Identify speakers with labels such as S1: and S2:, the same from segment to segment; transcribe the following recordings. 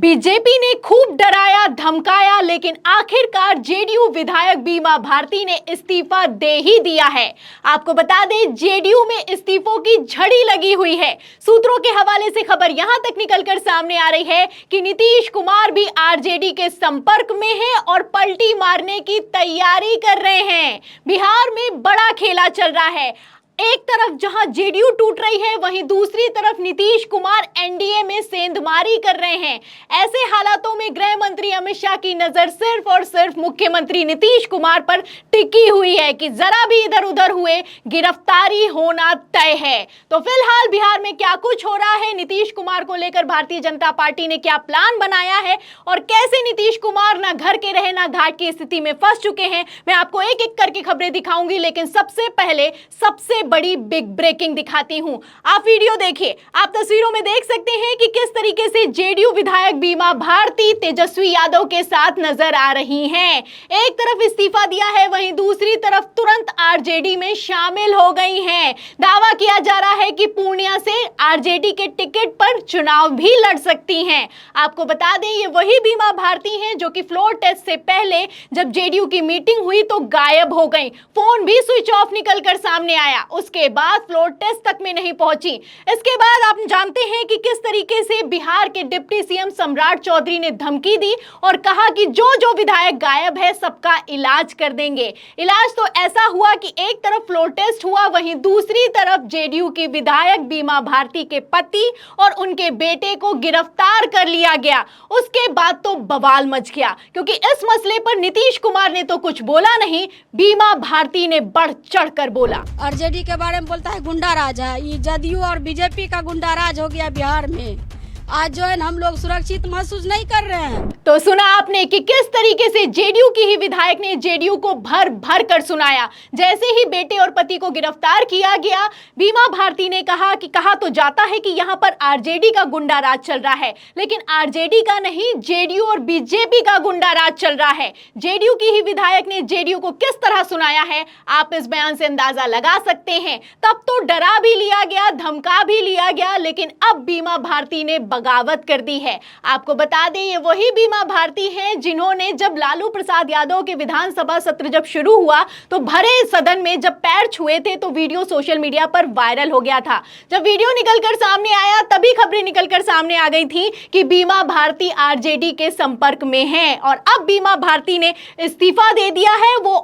S1: BJP ने खूब डराया धमकाया, लेकिन आखिरकार जेडीयू विधायक बीमा भारती ने इस्तीफा दे ही दिया है। आपको बता दें, जेडीयू में इस्तीफों की झड़ी लगी हुई है। सूत्रों के हवाले से खबर यहां तक निकलकर सामने आ रही है कि नीतीश कुमार भी आरजेडी के संपर्क में हैं और पलटी मारने की तैयारी कर रहे हैं। बिहार में बड़ा खेला चल रहा है। एक तरफ जहां जेडीयू टूट रही है, वहीं दूसरी तरफ नीतीश कुमार एनडीए में सेंधमारी कर रहे हैं। ऐसे हालातों में गृह मंत्री अमित शाह की नजर सिर्फ और सिर्फ मुख्यमंत्री नीतीश कुमार पर टिकी हुई है कि जरा भी इधर उधर हुए गिरफ्तारी होना तय है। तो फिलहाल बिहार में क्या कुछ हो रहा है, नीतीश कुमार को लेकर भारतीय जनता पार्टी ने क्या प्लान बनाया है और कैसे नीतीश कुमार ना घर के रहे ना घाट की स्थिति में फंस चुके हैं, मैं आपको एक एक करके खबरें दिखाऊंगी। लेकिन सबसे पहले सबसे बड़ी बिग ब्रेकिंग दिखाती हूं। आप वीडियो देखिए। आप तस्वीरों में देख सकते हैं कि किस तरीके से जेडीयू विधायक बीमा भारती तेजस्वी यादव के साथ नजर आ रही हैं। एक तरफ इस्तीफा दिया है, वहीं दूसरी तरफ तुरंत आरजेडी में शामिल हो गई हैं। दावा किया जा रहा है कि पूर्णिया से आरजेडी के टिकट पर चुनाव भी लड़ सकती हैं। आपको बता दें, ये वही बीमा भारती हैं जो कि फ्लोर टेस्ट से पहले जब जेडीयू की मीटिंग हुई तो गायब हो गई। फोन भी स्विच ऑफ निकलकर सामने आया। उसके बाद फ्लोर टेस्ट तक में नहीं पहुंची। इसके बाद आप जानते हैं कि किस तरीके से बिहार के डिप्टी सीएम सम्राट चौधरी ने धमकी दी और कहा कि जो जो विधायक गायब है सबका इलाज कर देंगे। इलाज तो ऐसा हुआ कि एक तरफ फ्लोर टेस्ट हुआ, वहीं दूसरी तरफ जेडीयू की विधायक बीमा भारती के पति और उनके बेटे को गिरफ्तार कर लिया गया। उसके बाद तो बवाल मच गया, क्योंकि इस मसले पर नीतीश कुमार ने तो कुछ बोला नहीं, बीमा भारती ने बढ़ चढ़कर बोला।
S2: आरजेडी के बारे में बोलता है गुंडा राज है। ये जदयू और बीजेपी का गुंडा राज हो गया बिहार में। आज जो है हम लोग सुरक्षित महसूस नहीं कर रहे हैं।
S1: तो सुना आपने कि किस तरीके से जेडीयू की ही विधायक ने जेडीयू को भर भर कर सुनाया। जैसे ही बेटे और पति को गिरफ्तार किया गया, बीमा भारती ने कहा तो जाता है कि यहाँ पर आरजेडी का गुंडा राज चल रहा है, लेकिन आरजेडी का नहीं, जेडीयू और बीजेपी का गुंडा राज चल रहा है। जेडीयू की ही विधायक ने जेडीयू को किस तरह सुनाया है, आप इस बयान से अंदाजा लगा सकते हैं। तब तो डरा भी लिया गया, धमका भी लिया गया, लेकिन अब बीमा भारती ने बगावत कर दी है। आपको बता दें, ये वही बीमा भारती हैं जिन्होंने जब लालू प्रसाद यादव के विधानसभा सत्र जब शुरू हुआ तो भरे सदन में जब पैर छुए थे तो वीडियो सोशल मीडिया पर वायरल हो गया था। जब वीडियो निकलकर सामने आया तभी खबरें निकलकर सामने आ गई थी कि बीमा भारती आरजेडी के संपर्क में हैं और अब बीमा भारती ने इस्तीफा दे दिया है वो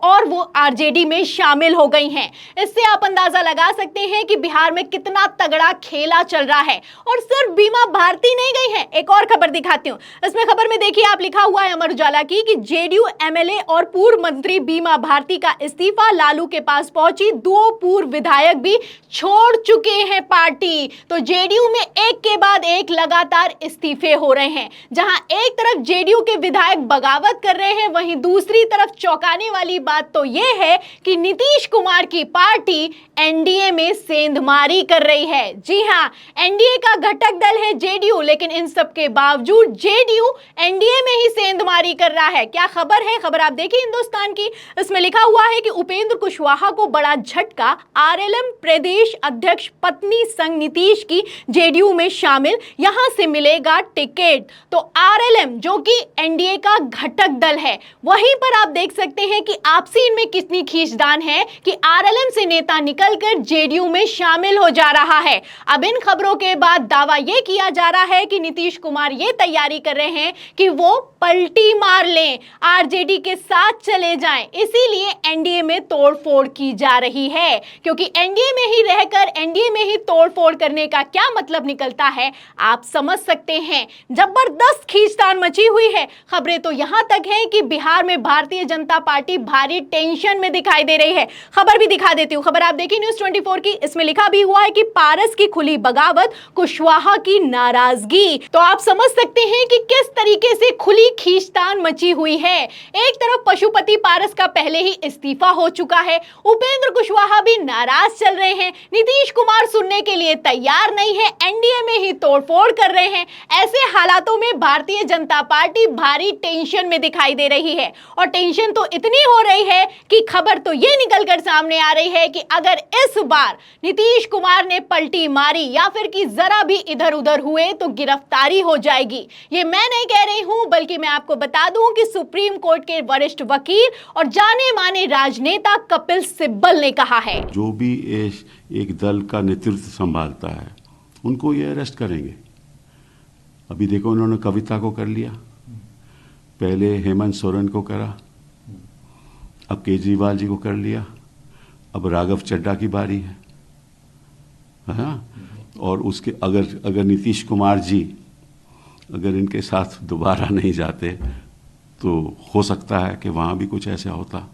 S1: आरजेडी में शामिल हो गई हैं। इससे आप अंदाजा लगा सकते हैं कि बिहार में कितना तगड़ा खेला चल रहा है। और सिर्फ बीमा भारती नहीं गई है, एक और खबर दिखाती हूं। इसमें खबर में देखिए, आप लिखा हुआ है अमर उजाला की कि जेडीयू एमएलए और पूर्व मंत्री बीमा भारती का इस्तीफा लालू के पास पहुंची। 2 पूर्व विधायक भी छोड़ चुके हैं पार्टी। तो जेडीयू में एक के बाद एक लगातार इस्तीफे हो रहे हैं। जहां एक तरफ जेडीयू के विधायक बगावत कर रहे हैं, वहीं दूसरी तरफ चौंकाने वाली बात तो यह है कि नीतीश कुमार की पार्टी एनडीए में सेंधमारी कर रही है। जी हां, एनडीए का घटक दल है जेडीयू, लेकिन इन सब के बावजूद जेडीयू एनडीए में ही सेंधमारी कर रहा है। क्या खबर है, खबर आप देखिए हिंदुस्तान की। इसमें लिखा हुआ है कि उपेंद्र कुशवाहा को बड़ा झटका, आरएलएम प्रदेश अध्यक्ष पत्नी संग नीतीश की जेडीयू में शामिल, यहां से मिलेगा टिकट। तो आरएलएम जो कि एनडीए का घटक दल है, वहीं पर आप देख सकते हैं कि आपसी इनमें कितनी खींचतान है कि आरएलएम से नेता निकलकर जेडीयू में शामिल हो जा रहा है। अब इन खबरों के बाद दावा यह किया जा रहा है कि नीतीश कुमार ये तैयारी कर रहे हैं कि वो पलटी मार लें, आरजेडी के साथ चले जाएं। इसीलिए एनडीए में तोड़फोड़ की जा रही है, क्योंकि एनडीए में ही रहकर एनडीए में ही तोड़फोड़ करने का क्या मतलब निकलता है, आप समझ सकते हैं। जबरदस्त खींचतान मची हुई है। खबरें तो यहां तक हैं कि बिहार में भारतीय जनता पार्टी भारी टेंशन में दिखाई दे रही है। खबर भी दिखा देती हूं। खबर आप देखिए न्यूज़ 24 की। इसमें लिखा भी हुआ है कि पारस की खुली बगावत, कुशवाहा की नाराजगी। तो आप समझ सकते हैं कि किस तरीके से खुली खींचतान मची हुई है। एक तरफ पशुपति पारस का पहले ही इस्तीफा हो चुका है, उपेंद्र कुशवाहा भी नाराज चल रहे हैं, नीतीश कुमार सुनने के लिए तैयार नहीं है, एनडीए में ही तोड़फोड़ कर रहे हैं। ऐसे हालातों में भारतीय जनता पार्टी भारी टेंशन में दिखाई दे रही है। और टेंशन तो इतनी हो रही है कि खबर तो ये निकलकर सामने आ रही है कि अगर इस बार नीतीश कुमार ने पलटी मारी या फिर कि जरा भी इधर उधर हुए तो गिरफ्तारी हो जाएगी। ये मैं नहीं कह रही हूं, बल्कि मैं आपको बता दूं कि सुप्रीम कोर्ट के वरिष्ठ वकील और जाने माने राजनेता कपिल सिब्बल ने कहा है।
S3: जो भी एक दल का नेतृत्व संभालता है उनको ये अरेस्ट करेंगे। अभी देखो उन्होंने कविता को कर लिया, पहले हेमंत सोरेन को करा, अब केजरीवाल जी को कर लिया, अब राघव चड्ढा की बारी है। हाँ, और उसके अगर नीतीश कुमार जी अगर इनके साथ दोबारा नहीं जाते तो हो सकता है कि वहाँ भी कुछ ऐसा होता।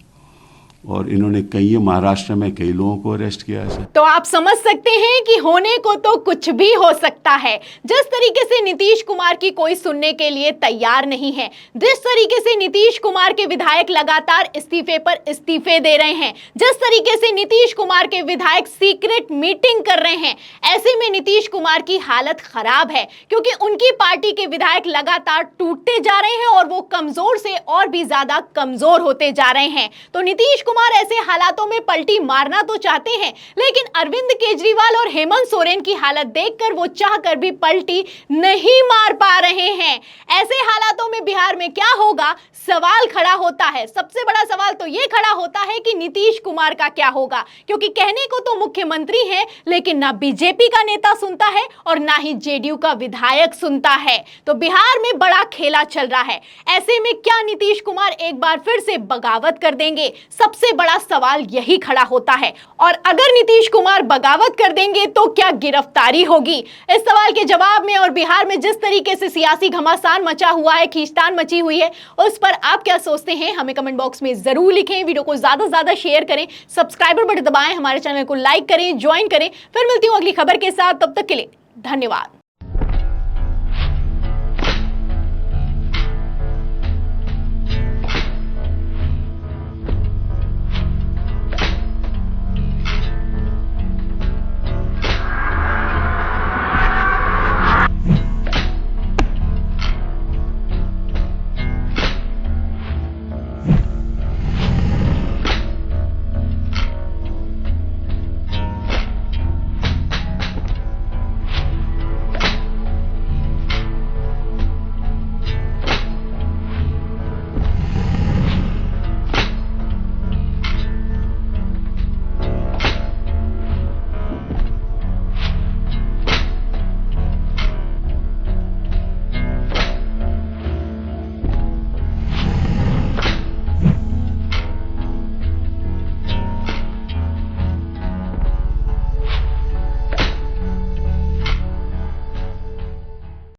S3: और इन्होंने कई महाराष्ट्र में कई लोगों को अरेस्ट किया है।
S1: तो आप समझ सकते हैं कि होने को तो कुछ भी हो सकता है। जिस तरीके से नीतीश कुमार की कोई सुनने के लिए तैयार नहीं है, जिस तरीके से नीतीश कुमार के विधायक लगातार इस्तीफे पर इस्तीफे दे रहे हैं, जिस तरीके से नीतीश कुमार के विधायक सीक्रेट मीटिंग कर रहे हैं, ऐसे में नीतीश कुमार की हालत खराब है, क्योंकि उनकी पार्टी के विधायक लगातार टूटते जा रहे हैं और वो कमजोर से और भी ज्यादा कमजोर होते जा रहे हैं। तो नीतीश कुमार ऐसे हालातों में पलटी मारना तो चाहते हैं, लेकिन अरविंद केजरीवाल और हेमंत सोरेन की हालत देखकर वो चाहकर भी पलटी नहीं मार पा रहे हैं। ऐसे हालातों में बिहार में क्या होगा, सवाल खड़ा होता है। सबसे बड़ा सवाल तो ये खड़ा होता है कि नीतीश कुमार का क्या होगा, क्योंकि कहने को तो मुख्यमंत्री हैं, लेकिन ना बीजेपी का नेता सुनता है और ना ही जेडीयू का विधायक सुनता है। तो बिहार में बड़ा खेला चल रहा है। ऐसे में क्या नीतीश कुमार एक बार फिर से बगावत कर देंगे? सबसे बड़ा सवाल यही खड़ा होता है। और अगर नीतीश कुमार बगावत कर देंगे तो क्या गिरफ्तारी होगी? इस सवाल के जवाब में और बिहार में जिस तरीके से सियासी घमासान मचा हुआ है, खींचतान मची हुई है, उस पर आप क्या सोचते हैं हमें कमेंट बॉक्स में जरूर लिखें। वीडियो को ज्यादा से ज्यादा शेयर करें, सब्सक्राइबर बटन दबाएं, हमारे चैनल को लाइक करें, ज्वाइन करें। फिर मिलती हूं अगली खबर के साथ, तब तक के लिए धन्यवाद।